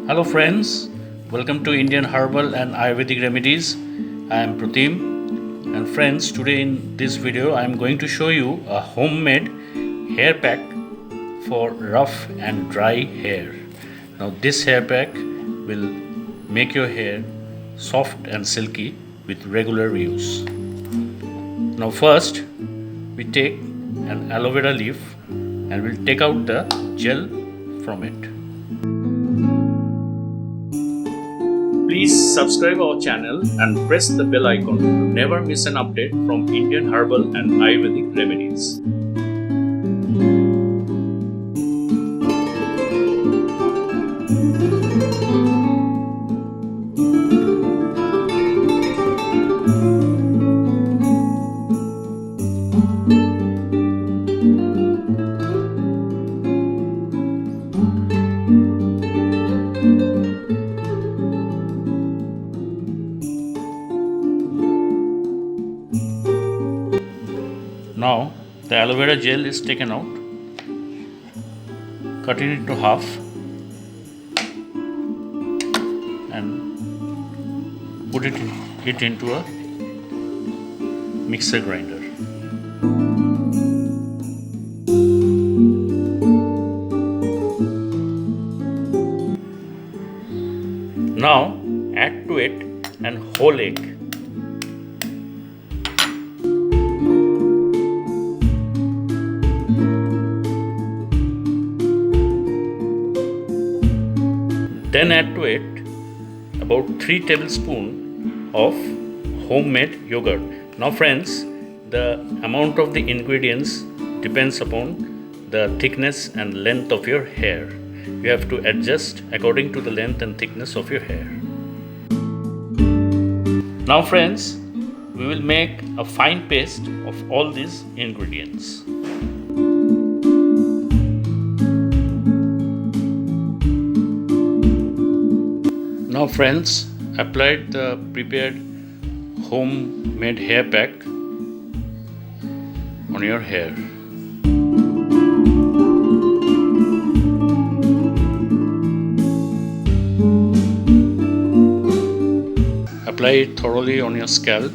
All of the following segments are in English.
Hello friends, welcome to Indian Herbal and Ayurvedic Remedies. I am Pratim, and friends, today in this video I am going to show you a homemade hair pack for rough and dry hair. Now this hair pack will make your hair soft and silky with regular use. Now first we take an aloe vera leaf and we'll take out the gel from it. Please subscribe our channel and press the bell icon to never miss an update from Indian Herbal and Ayurvedic Remedies. Now the aloe vera gel is taken out, cut it into half and put it into a mixer grinder. Now add to it an whole egg. Then add to it about 3 tablespoons of homemade yogurt. Now friends, the amount of the ingredients depends upon the thickness and length of your hair. You have to adjust according to the length and thickness of your hair. Now friends, we will make a fine paste of all these ingredients. Now friends, apply the prepared homemade hair pack on your hair. Apply it thoroughly on your scalp.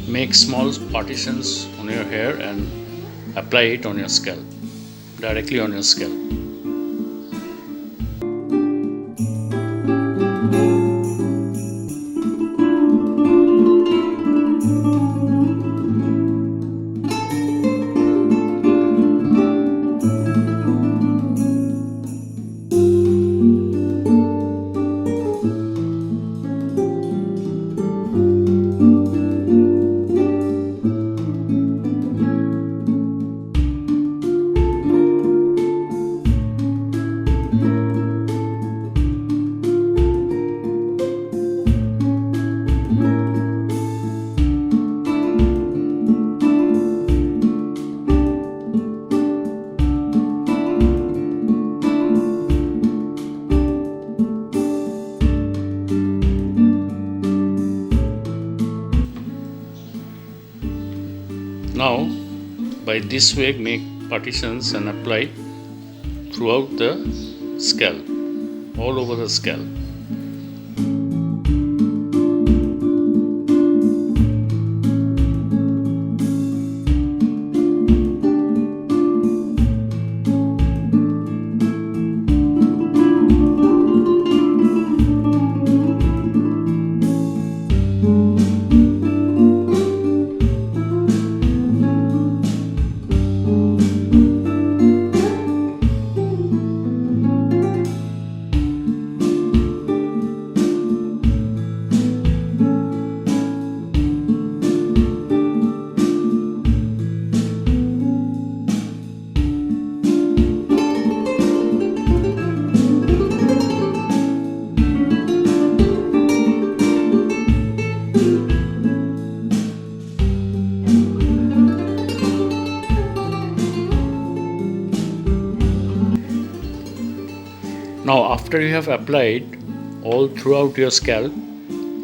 Make small partitions on your hair and apply it on your scalp, directly on your scalp. Now, by this way, make partitions and apply throughout the scalp, all over the scalp. Now after you have applied all throughout your scalp,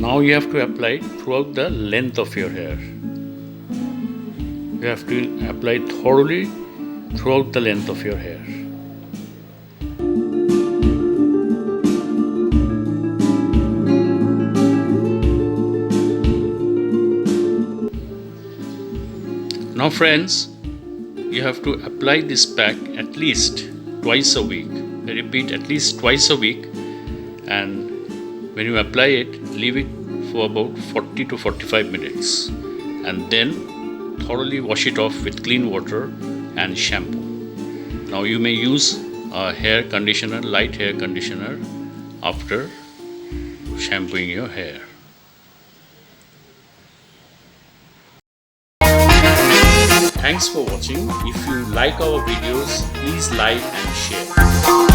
now you have to apply it throughout the length of your hair. You have to apply thoroughly throughout the length of your hair. Now friends, you have to apply this pack at least twice a week. I repeat, at least twice a week, and when you apply it, leave it for about 40 to 45 minutes and then thoroughly wash it off with clean water and shampoo. Now you may use a hair conditioner, light hair conditioner, after shampooing your hair. Thanks for watching. If you like our videos, please like and share.